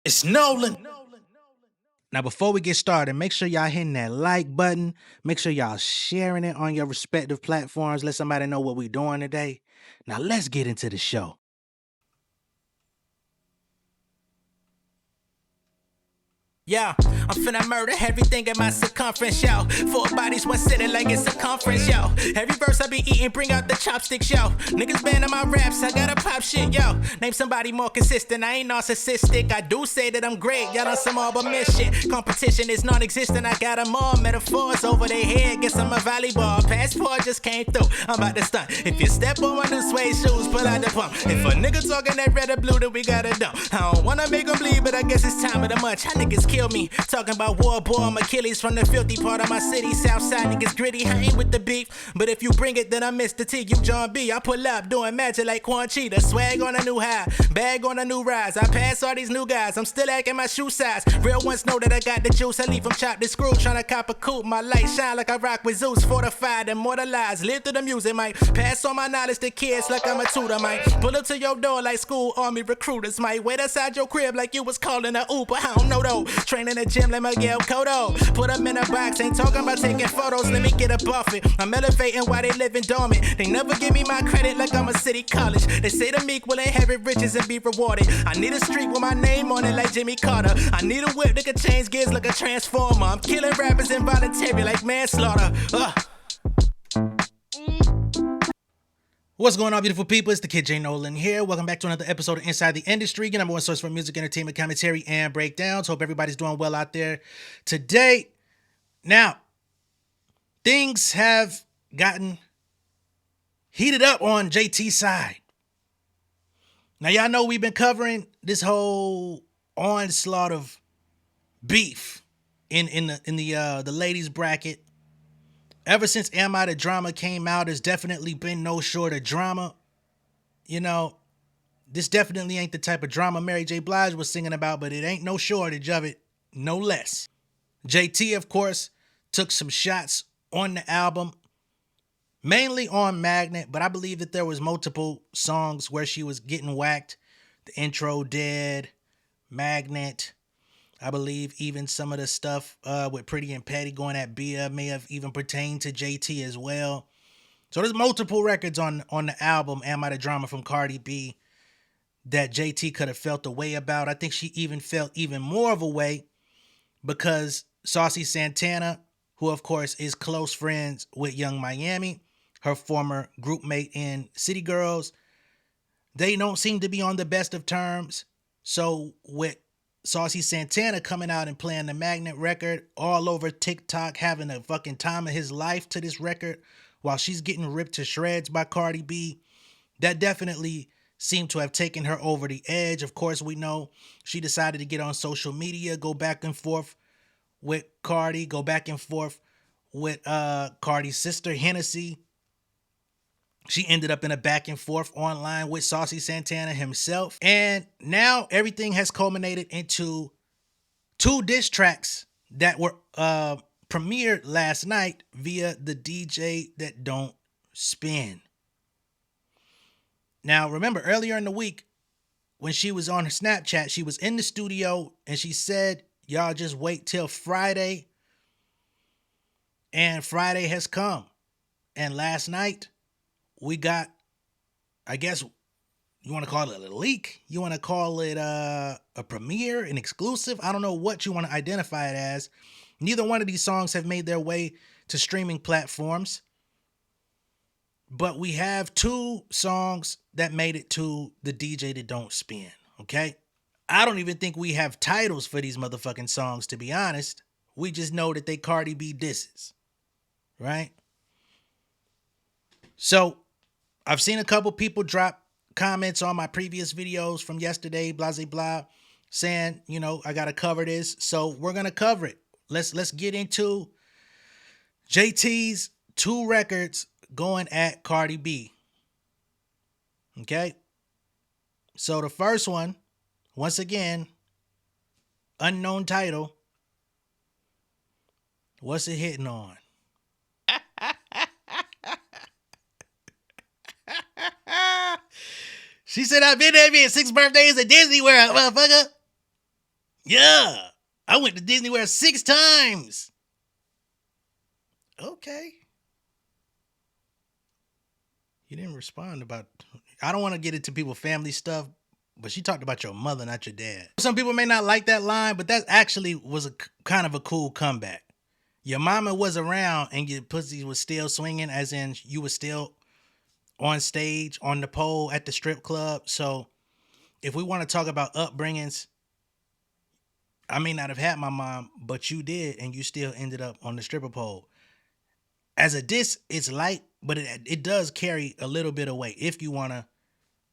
It's Nolan. Now, before we get started, make sure y'all hitting that like button. Make sure y'all sharing it on your respective platforms. Let somebody know what we're doing today. Now, let's get into the show. Yeah, I'm finna murder everything in my circumference, yo. 4 bodies, 1 sitting like it's a conference, yo. Every verse I be eating, bring out the chopsticks, yo. Niggas banning my raps, I gotta pop shit, yo. Name somebody more consistent, I ain't narcissistic. I do say that I'm great, y'all on some all but miss shit. Competition is non-existent, I got them all. Metaphors over their head, guess I'm a volleyball. Passport just came through, I'm about to stunt. If you step on my new suede shoes, pull out the pump. If a nigga talking that red or blue, then we gotta dump. I don't wanna make them bleed, but I guess it's time of the month. How niggas kill me. Talking about war, boy, I'm Achilles from the filthy part of my city. Southside niggas gritty, I ain't with the beef. But if you bring it, then I Mr. T, you John B. I pull up, doing magic like Quan Cheetah. Swag on a new high, bag on a new rise. I pass all these new guys, I'm still acting my shoe size. Real ones know that I got the juice, I leave them chopped and screwed. Tryna cop a coupe, my light shine like I rock with Zeus. Fortified, immortalized, live through the music, might pass on my knowledge to kids like I'm a tutor, might pull up to your door like school army recruiters, might wait outside your crib like you was calling a Uber. I don't know though, training a gym like Miguel Cotto. Put them in a box, ain't talking about taking photos, let me get a buffet. I'm elevating while they living dormant. They never give me my credit like I'm a city college. They say the meek will inherit riches and be rewarded. I need a street with my name on it like Jimmy Carter. I need a whip that can change gears like a transformer. I'm killing rappers involuntary like manslaughter. What's going on, beautiful people? It's the kid J Nolan here. Welcome back to another episode of Inside the Industry, your number one source for music, entertainment, commentary, and breakdowns. Hope everybody's doing well out there today. Now, things have gotten heated up on JT's side. Now, y'all know we've been covering this whole onslaught of beef in the ladies bracket. Ever since Am I the Drama came out, there's definitely been no short of drama. You know, this definitely ain't the type of drama Mary J. Blige was singing about, but it ain't no shortage of it, no less. JT, of course, took some shots on the album, mainly on Magnet, but I believe that there was multiple songs where she was getting whacked. The intro dead, Magnet. I believe even some of the stuff with Pretty and Petty going at Bia may have even pertained to JT as well. So there's multiple records on the album, Am I the Drama from Cardi B, that JT could have felt a way about. I think she even felt even more of a way because Saucy Santana, who of course is close friends with Young Miami, her former groupmate in City Girls, they don't seem to be on the best of terms. So with Saucy Santana coming out and playing the Magnet record all over TikTok, having a fucking time of his life to this record while she's getting ripped to shreds by Cardi B, that definitely seemed to have taken her over the edge. Of course, we know she decided to get on social media, go back and forth with Cardi, go back and forth with Cardi's sister, Hennessy. She ended up in a back and forth online with Saucy Santana himself. And now everything has culminated into 2 diss tracks that were premiered last night via the DJ That Don't Spin. Now, remember earlier in the week when she was on her Snapchat, she was in the studio and she said, y'all just wait till Friday. And Friday has come. And last night, we got, I guess, you want to call it a leak? You want to call it a premiere, an exclusive? I don't know what you want to identify it as. Neither one of these songs have made their way to streaming platforms. But we have 2 songs that made it to the DJ That Don't Spin, okay? I don't even think we have titles for these motherfucking songs, to be honest. We just know that they Cardi B disses, right? So, I've seen a couple people drop comments on my previous videos from yesterday, blah, blah, blah, saying, you know, I got to cover this. So we're going to cover it. Let's get into JT's 2 records going at Cardi B. Okay. So the first one, once again, unknown title. What's it hitting on? She said, I've been having 6 birthdays at Disney World, motherfucker. Yeah, I went to Disney World 6 times. Okay. You didn't respond about. I don't want to get into people's family stuff, but she talked about your mother, not your dad. Some people may not like that line, but that actually was a kind of a cool comeback. Your mama was around and your pussy was still swinging, as in you were still on stage, on the pole at the strip club. So if we want to talk about upbringings, I may not have had my mom, but you did, and you still ended up on the stripper pole. As a diss, it's light, but it does carry a little bit of weight if you want to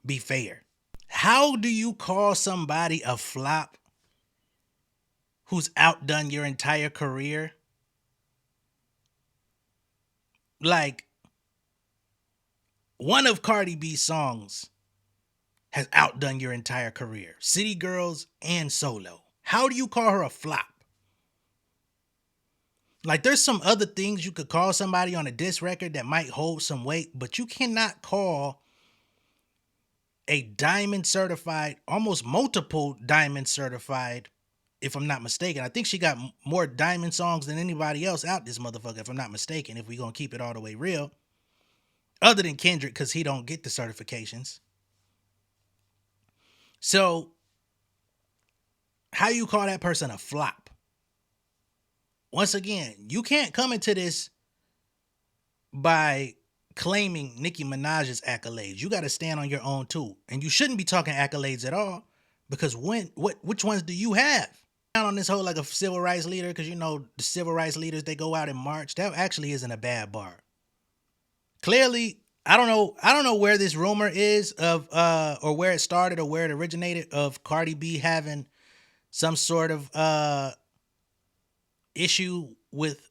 be fair. How do you call somebody a flop who's outdone your entire career? Like, one of Cardi B's songs has outdone your entire career. City Girls and Solo. How do you call her a flop? Like, there's some other things you could call somebody on a diss record that might hold some weight, but you cannot call a diamond certified, almost multiple diamond certified, if I'm not mistaken. I think she got more diamond songs than anybody else out this motherfucker, if I'm not mistaken, if we gonna keep it all the way real. Other than Kendrick, because he don't get the certifications. So, how you call that person a flop? Once again, you can't come into this by claiming Nicki Minaj's accolades. You got to stand on your own too. And you shouldn't be talking accolades at all, because which ones do you have? On this whole like a civil rights leader, because you know the civil rights leaders, they go out and march. That actually isn't a bad bar. Clearly, I don't know where this rumor is of or where it started or where it originated of Cardi B having some sort of issue with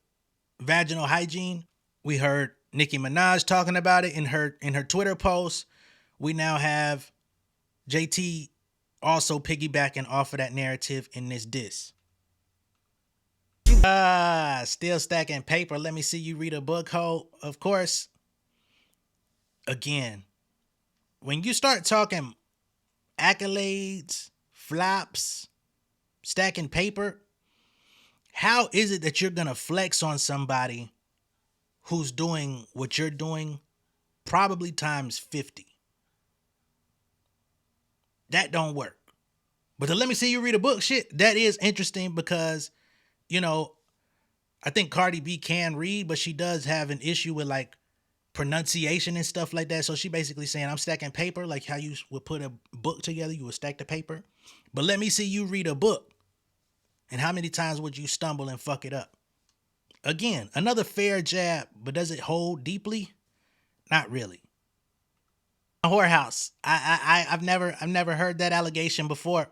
vaginal hygiene. We heard Nicki Minaj talking about it in her Twitter post. We now have JT also piggybacking off of that narrative in this diss. Still stacking paper. Let me see you read a book, ho. Of course. Again, when you start talking accolades, flops, stacking paper, how is it that you're gonna flex on somebody who's doing what you're doing probably times 50? That don't work. But to let me see you read a book, shit, that is interesting because, you know, I think Cardi B can read, but she does have an issue with like pronunciation and stuff like that. So she basically saying, I'm stacking paper, like how you would put a book together, you would stack the paper. But let me see you read a book. And how many times would you stumble and fuck it up? Again, another fair jab, but does it hold deeply? Not really. A whorehouse. I've never heard that allegation before.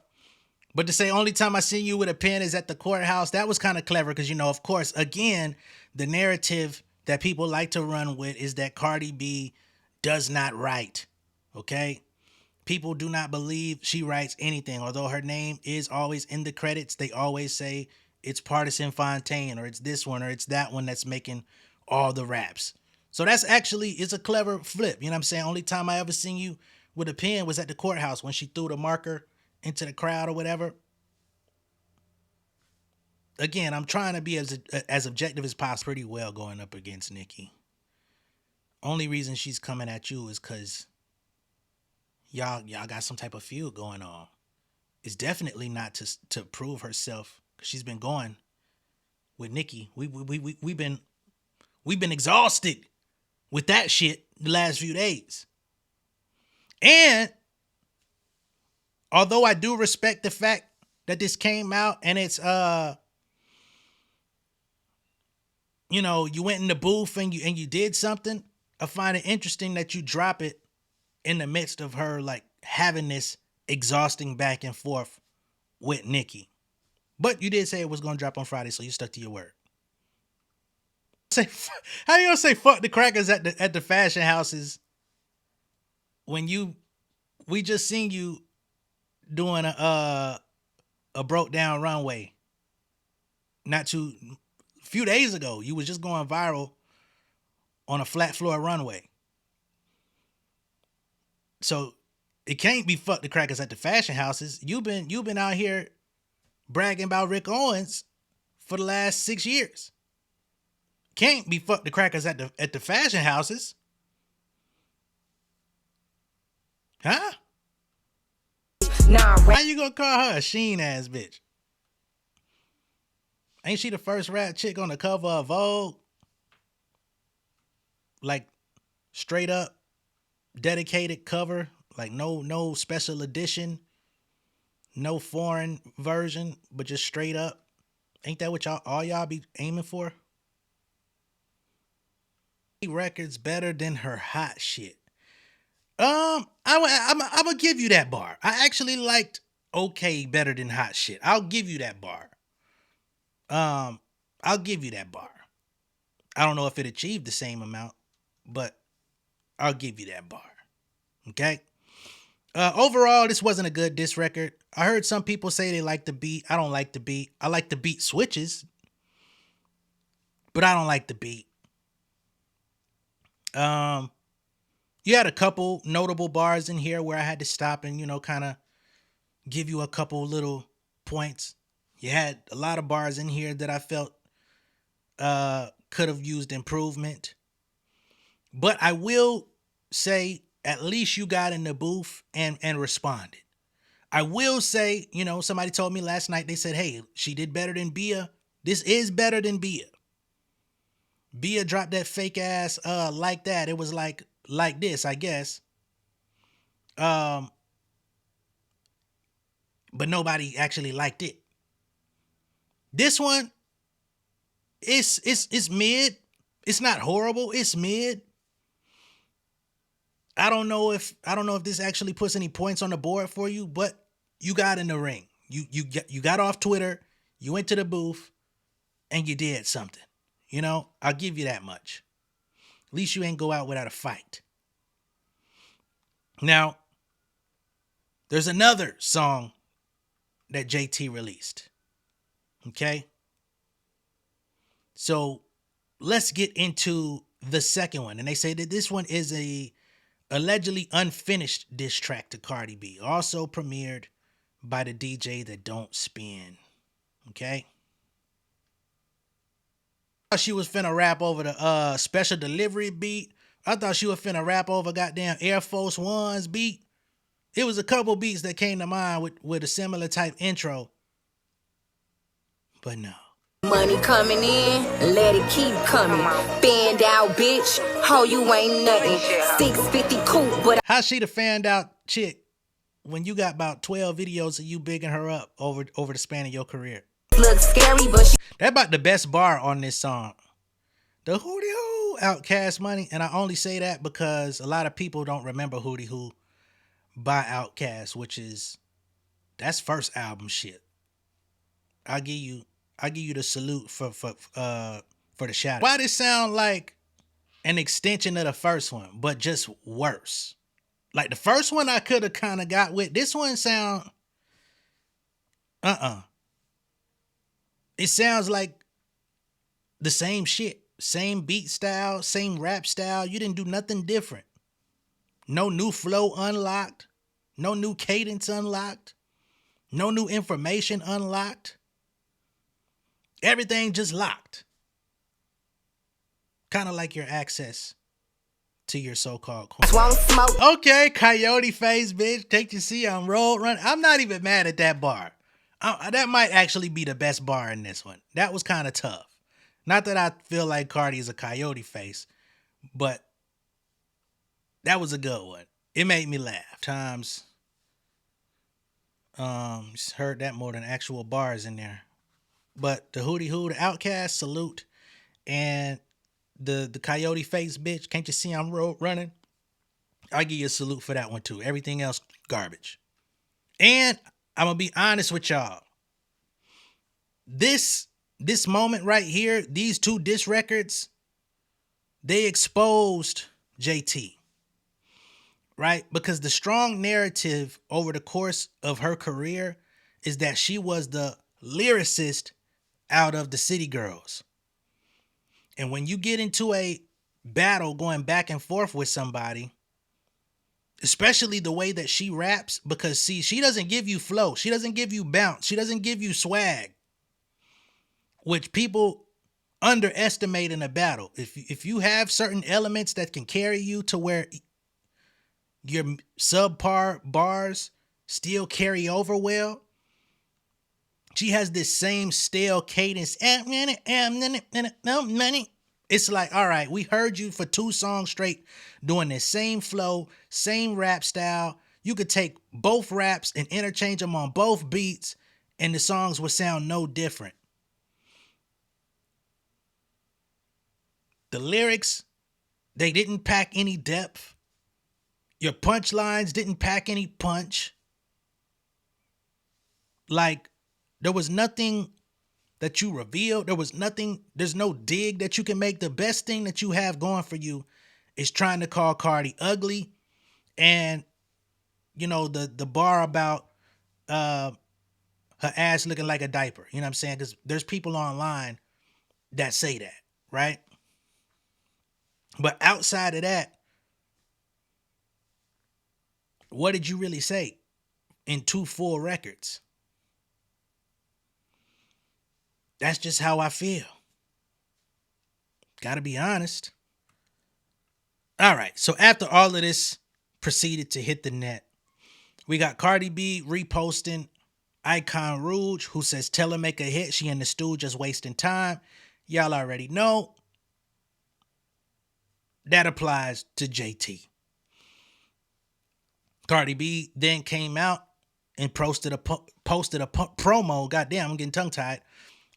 But to say only time I seen you with a pen is at the courthouse, that was kind of clever because, you know, of course, again, the narrative that people like to run with is that Cardi B does not write. Okay? People do not believe she writes anything. Although her name is always in the credits, they always say it's Partisan Fontaine or it's this one or it's that one that's making all the raps. So that's actually, it's a clever flip. You know what I'm saying? Only time I ever seen you with a pen was at the courthouse when she threw the marker into the crowd or whatever. Again, I'm trying to be as objective as possible. Pretty well going up against Nicki. Only reason she's coming at you is because y'all got some type of feud going on. It's definitely not to prove herself, because she's been going with Nicki. We've been exhausted with that shit the last few days. And although I do respect the fact that this came out and it's you know, you went in the booth and you did something, I find it interesting that you drop it in the midst of her like having this exhausting back and forth with Nicki. But you did say it was gonna drop on Friday, so you stuck to your word. How you gonna say fuck the crackers at the fashion houses when we just seen you doing a broke down runway not too few days ago? You was just going viral on a flat floor runway. So it can't be fuck the crackers at the fashion houses. You've been out here bragging about Rick Owens for the last 6 years. Can't be fuck the crackers at the fashion houses. Huh? Nah, how you gonna call her a Sheen ass bitch? Ain't she the first rap chick on the cover of Vogue? Like straight up dedicated cover, like no special edition, no foreign version, but just straight up. Ain't that what y'all be aiming for? Records better than her hot shit. I'm gonna give you that bar. I actually liked okay better than hot shit. I'll give you that bar. I'll give you that bar. I don't know if it achieved the same amount, but I'll give you that bar. Okay. Overall, this wasn't a good diss record. I heard some people say they like the beat. I don't like the beat. I like the beat switches, but I don't like the beat. You had a couple notable bars in here where I had to stop and, kind of give you a couple little points. You had a lot of bars in here that I felt could have used improvement. But I will say at least you got in the booth and responded. I will say, somebody told me last night, they said, hey, she did better than Bia. This is better than Bia. Bia dropped that fake ass like that. It was like this, I guess. But nobody actually liked it. This one, it's mid. It's not horrible. It's mid. I don't know if this actually puts any points on the board for you, but you got in the ring. You got off Twitter. You went to the booth, and you did something. I'll give you that much. At least you ain't go out without a fight. Now, there's another song that JT released. Okay? So, let's get into the second one. And they say that this one is a allegedly unfinished diss track to Cardi B. Also premiered by the DJ that don't spin. Okay? She was finna rap over the special delivery beat. I thought she was finna rap over goddamn Air Force One's beat. It was a couple beats that came to mind with a similar type intro. But no. Money coming in, let it keep coming. Band out, bitch. Ho, you ain't nothing. 650 coupe, but how she the fanned out chick when you got about 12 videos of you bigging her up over the span of your career? Look scary, but she... That about the best bar on this song. The Hootie Hoo Outkast Money. And I only say that because a lot of people don't remember Hootie Hoo by Outkast, that's first album shit. I'll give you the salute for the shout out. Why this sound like an extension of the first one, but just worse? Like the first one I could have kind of got with. This one sound it sounds like the same shit. Same beat style, same rap style. You didn't do nothing different. No new flow unlocked. No new cadence unlocked. No new information unlocked. Everything just locked. Kind of like your access to your so-called won't smoke. Okay, coyote face, bitch. Take your seat on road run. I'm not even mad at that bar. That might actually be the best bar in this one. That was kind of tough. Not that I feel like Cardi is a coyote face, but that was a good one. It made me laugh. Times, heard that more than actual bars in there. But the Hootie Hoo, the Outkast, salute, and the coyote face bitch. Can't you see I'm road running? I give you a salute for that one too. Everything else garbage. And I'm gonna be honest with y'all. This moment right here, these two diss records, they exposed JT. Right? Because the strong narrative over the course of her career is that she was the lyricist out of the City Girls. And when you get into a battle going back and forth with somebody, especially the way that she raps, because see, she doesn't give you flow. She doesn't give you bounce. She doesn't give you swag, which people underestimate in a battle. If you have certain elements that can carry you to where your subpar bars still carry over well, she has this same stale cadence. It's like, all right, we heard you for 2 songs straight doing this same flow, same rap style. You could take both raps and interchange them on both beats, and the songs would sound no different. The lyrics, they didn't pack any depth. Your punchlines didn't pack any punch. Like, there was nothing that you revealed. There's no dig that you can make. The best thing that you have going for you is trying to call Cardi ugly. And, you know, the bar about her ass looking like a diaper. You know what I'm saying? Because there's people online that say that, right? But outside of that, what did you really say in 2 full records? That's just how I feel. Gotta be honest. All right, so after all of this proceeded to hit the net, we got Cardi B reposting Icon Rouge, who says, tell her make a hit. She in the stew just wasting time. Y'all already know. That applies to JT. Cardi B then came out and posted a promo. Goddamn, I'm getting tongue-tied.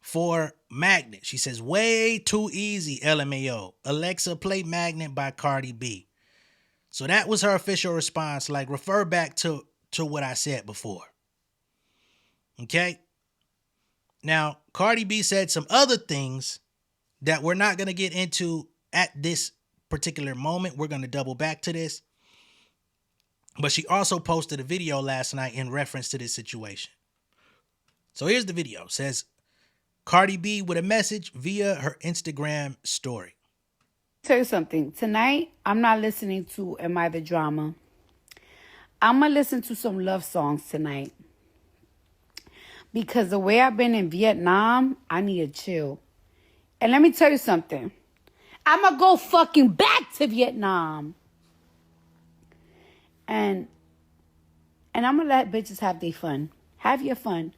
For Magnet. She says, way too easy, LMAO. Alexa, play Magnet by Cardi B. So that was her official response. Like, refer back to what I said before. Okay? Now, Cardi B said some other things that we're not going to get into at this particular moment. We're going to double back to this. But she also posted a video last night in reference to this situation. So here's the video. It says, Cardi B with a message via her Instagram story. Tell you something. Tonight, I'm not listening to Am I the Drama. I'm going to listen to some love songs tonight. Because the way I've been in Vietnam, I need to chill. And let me tell you something. I'm going to go fucking back to Vietnam. And I'm going to let bitches have their fun. Have your fun.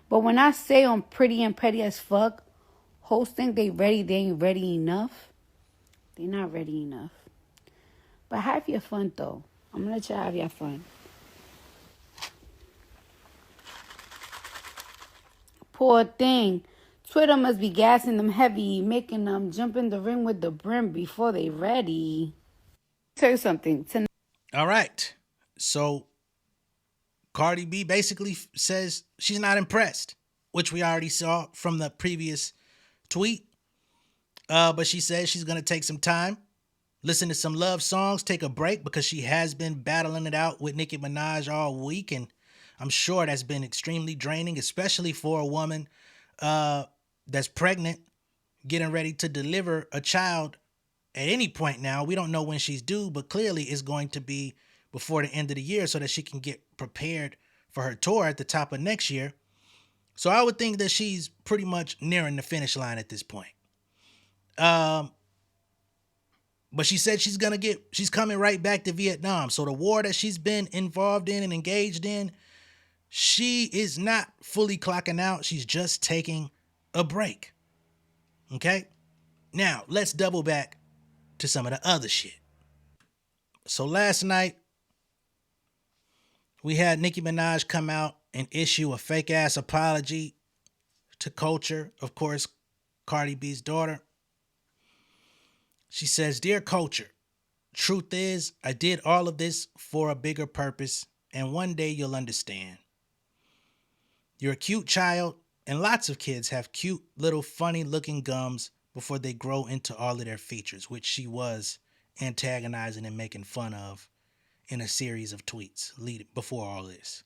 But when I say I'm pretty and petty as fuck, hoes think they ready, they ain't ready enough. They not ready enough. But have your fun, though. I'm going to let you have your fun. Poor thing. Twitter must be gassing them heavy, making them jump in the ring with the brim before they ready. Tell you something. All right. So Cardi B basically says she's not impressed, which we already saw from the previous tweet. But she says she's going to take some time, listen to some love songs, take a break, because she has been battling it out with Nicki Minaj all week. And I'm sure that's been extremely draining, especially for a woman that's pregnant, getting ready to deliver a child at any point now. We don't know when she's due, but clearly it's going to be before the end of the year so that she can get prepared for her tour at the top of next year. So I would think that she's pretty much nearing the finish line at this point. But she said she's coming right back to Vietnam. So the war that she's been involved in and engaged in, she is not fully clocking out. She's just taking a break. Okay? Now, let's double back to some of the other shit. So last night, we had Nicki Minaj come out and issue a fake-ass apology to Culture, of course, Cardi B's daughter. She says, Dear Culture, truth is, I did all of this for a bigger purpose, and one day you'll understand. You're a cute child, and lots of kids have cute little funny-looking gums before they grow into all of their features, which she was antagonizing and making fun of in a series of tweets before all this.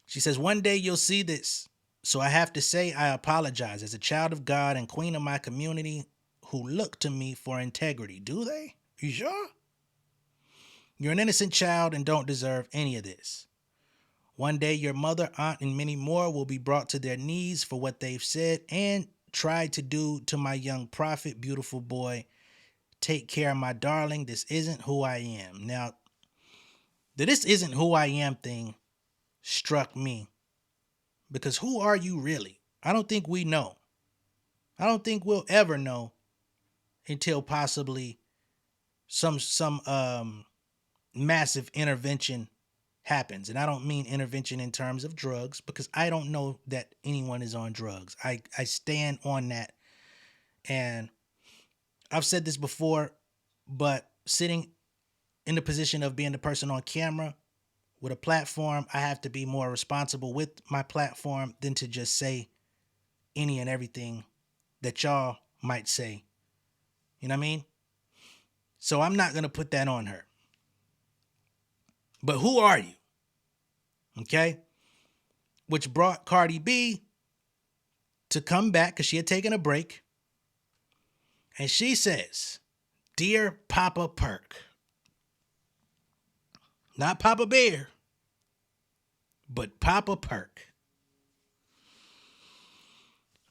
She says, one day you'll see this, so I have to say I apologize as a child of God and queen of my community who look to me for integrity. Do they? You sure? You're an innocent child and don't deserve any of this. One day, your mother, aunt, and many more will be brought to their knees for what they've said and tried to do to my young prophet, beautiful boy. Take care, my darling. This isn't who I am. Now, the "this isn't who I am" thing struck me because who are you really? I don't think we know. I don't think we'll ever know until possibly some massive intervention happens. And I don't mean intervention in terms of drugs, because I don't know that anyone is on drugs. I stand on that. And I've said this before, but sitting in the position of being the person on camera with a platform, I have to be more responsible with my platform than to just say any and everything that y'all might say. You know what I mean? So I'm not going to put that on her. But who are you? Okay? Which brought Cardi B to come back because she had taken a break. And she says, "Dear Papa Perk," not Papa Bear, but Papa Perk,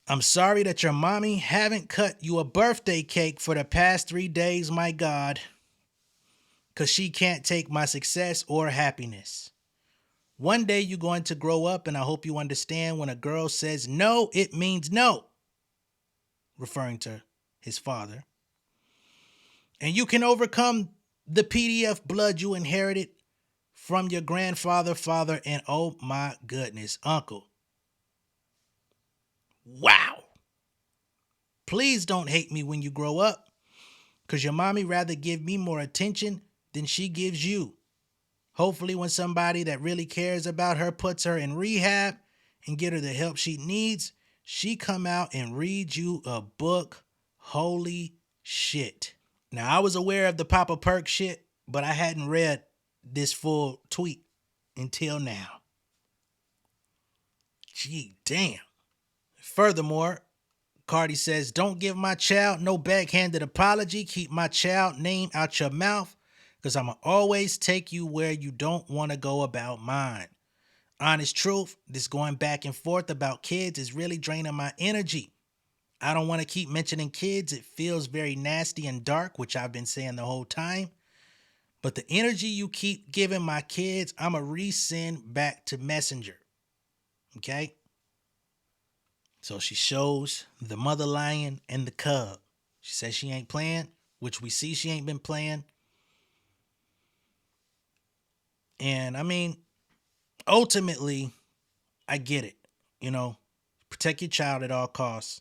"I'm sorry that your mommy haven't cut you a birthday cake for the past 3 days, my God, because she can't take my success or happiness. One day you're going to grow up, and I hope you understand when a girl says no, it means no," referring to his father. "And you can overcome the PDF blood you inherited from your grandfather, father, and oh my goodness, uncle. Wow. Please don't hate me when you grow up, because your mommy rather give me more attention than she gives you. Hopefully when somebody that really cares about her puts her in rehab and get her the help she needs, she come out and read you a book. Holy shit." Now, I was aware of the Papa Perk shit, but I hadn't read this full tweet until now. Gee, damn. Furthermore, Cardi says, "Don't give my child no backhanded apology. Keep my child name out your mouth, because I'ma always take you where you don't want to go about mine. Honest truth, this going back and forth about kids is really draining my energy. I don't want to keep mentioning kids. It feels very nasty and dark," which I've been saying the whole time. "But the energy you keep giving my kids, I'ma resend back to Messenger." Okay? So she shows the mother lion and the cub. She says she ain't playing, which we see she ain't been playing. And I mean, ultimately, I get it. You know, protect your child at all costs.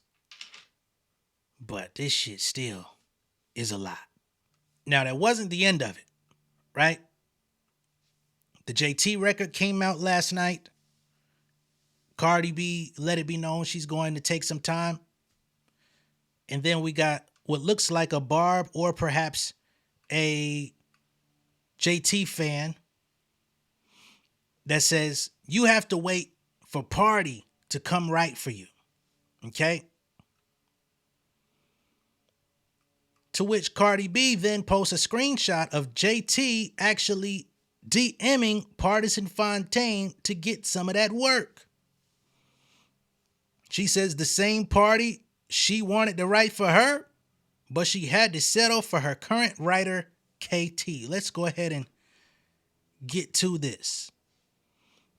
But this shit still is a lot. Now, that wasn't the end of it, right? The JT record came out last night. Cardi B let it be known she's going to take some time. And then we got what looks like a Barb or perhaps a JT fan that says you have to wait for Party to come right for you. Okay? To which Cardi B then posts a screenshot of JT actually DMing Partisan Fontaine to get some of that work. She says the same party she wanted to write for her, but she had to settle for her current writer, KT. Let's go ahead and get to this.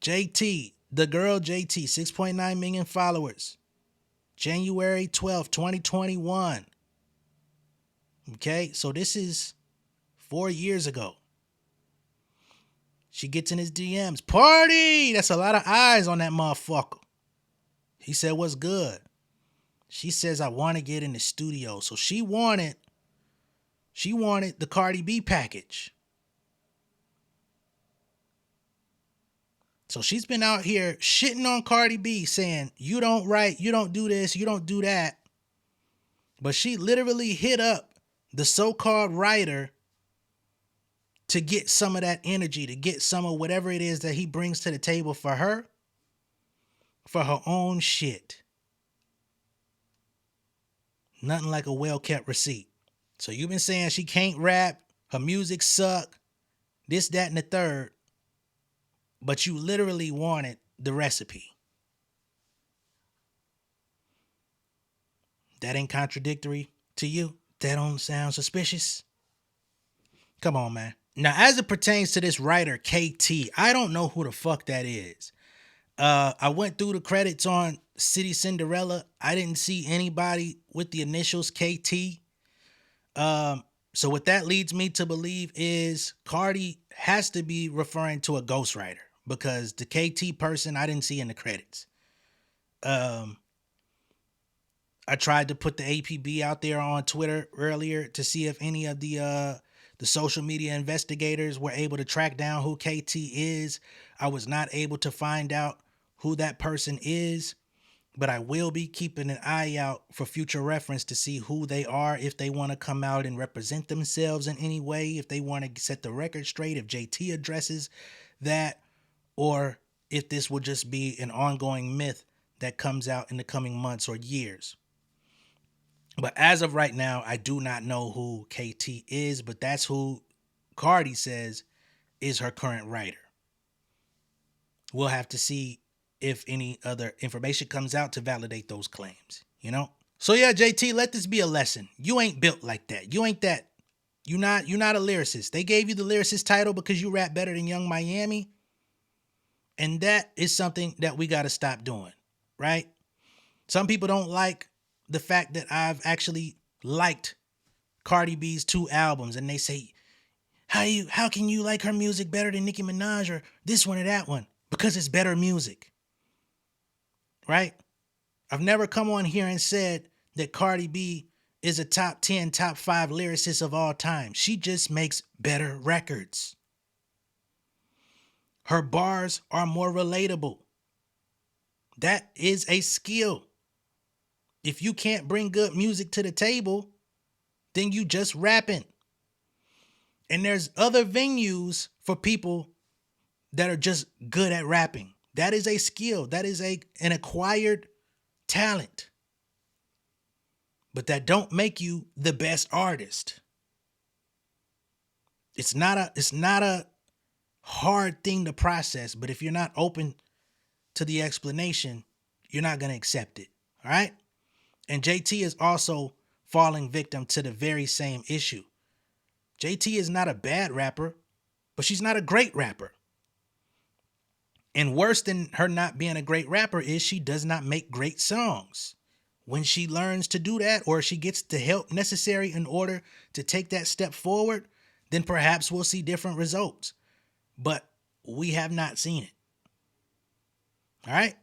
JT, the girl JT, 6.9 million followers. January 12th, 2021. Okay, so this is 4 years ago. She gets in his DMs. "Party!" That's a lot of eyes on that motherfucker. He said, "What's good?" She says, "I want to get in the studio." So she wanted the Cardi B package. So she's been out here shitting on Cardi B, saying, "You don't write, you don't do this, you don't do that." But she literally hit up the so-called writer to get some of that energy, to get some of whatever it is that he brings to the table for her own shit. Nothing like a well-kept receipt. So you've been saying she can't rap, her music suck, this, that, and the third, but you literally wanted the recipe. That ain't contradictory to you? That don't sound suspicious? Come on, man. Now, as it pertains to this writer, KT, I don't know who the fuck that is. I went through the credits on City Cinderella. I didn't see anybody with the initials KT. So what that leads me to believe is Cardi has to be referring to a ghostwriter, because the KT person I didn't see in the credits. I tried to put the APB out there on Twitter earlier to see if any of the social media investigators were able to track down who KT is. I was not able to find out who that person is, but I will be keeping an eye out for future reference to see who they are, if they want to come out and represent themselves in any way, if they want to set the record straight, if JT addresses that, or if this will just be an ongoing myth that comes out in the coming months or years. But as of right now, I do not know who KT is, but that's who Cardi says is her current writer. We'll have to see if any other information comes out to validate those claims, you know? So yeah, JT, let this be a lesson. You ain't built like that. You ain't that. You're not a lyricist. They gave you the lyricist title because you rap better than Young Miami. And that is something that we got to stop doing, right? Some people don't like the fact that I've actually liked Cardi B's 2 albums, and they say, how can you like her music better than Nicki Minaj or this one or that one? Because it's better music, right? I've never come on here and said that Cardi B is a top 10, top 5 lyricist of all time. She just makes better records. Her bars are more relatable. That is a skill. If you can't bring good music to the table, then you just rapping. And there's other venues for people that are just good at rapping. That is a skill. That is an acquired talent. But that don't make you the best artist. It's not a hard thing to process, but if you're not open to the explanation, you're not going to accept it. All right? And JT is also falling victim to the very same issue. JT is not a bad rapper, but she's not a great rapper. And worse than her not being a great rapper is she does not make great songs. When she learns to do that, or she gets the help necessary in order to take that step forward, then perhaps we'll see different results. But we have not seen it. All right?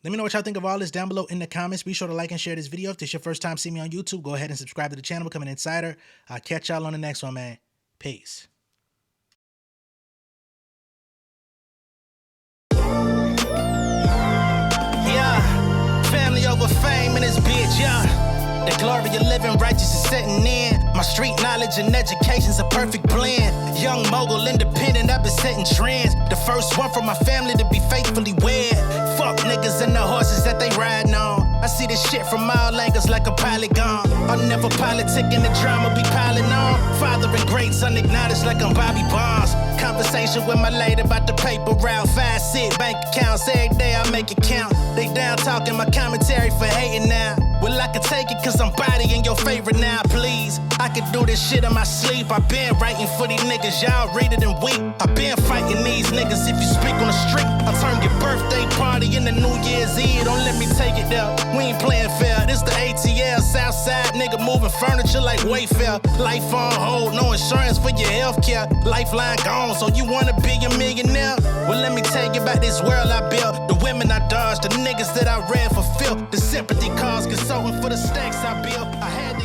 Let me know what y'all think of all this down below in the comments. Be sure to like and share this video. If this is your first time seeing me on YouTube, go ahead and subscribe to the channel, become an insider. I'll catch y'all on the next one, man. Peace. Yeah, family over fame in this bitch, yeah. The glory of living righteous is setting in. My street knowledge and education's a perfect blend. Young mogul, independent, I've been setting trends. The first one from my family to be faithfully wed. Fuck niggas and the horses that they riding on. I see this shit from all angles like a polygon. I'm never politicking, the drama be piling on. Father and great son acknowledged like I'm Bobby Bonds. Conversation with my lady about the paper route. 5 sit bank accounts, every day I make it count. They down talking my commentary for hating now. Well, I can take it cause I'm bodying your favorite now, please. I can do this shit in my sleep. I been writing for these niggas, y'all read it and weep. I been fighting these niggas if you speak on the street. I turn your birthday party into New Year's Eve. Don't let me take it there. We ain't playing fair. This the ATL, Southside nigga moving furniture like Wayfair. Life on hold, no insurance for your healthcare. Lifeline gone, so you wanna be a millionaire? Well, let me tell you about this world I built. The women I dodged, the niggas that I read for filth. The sympathy cause consulting for the stacks I built. I had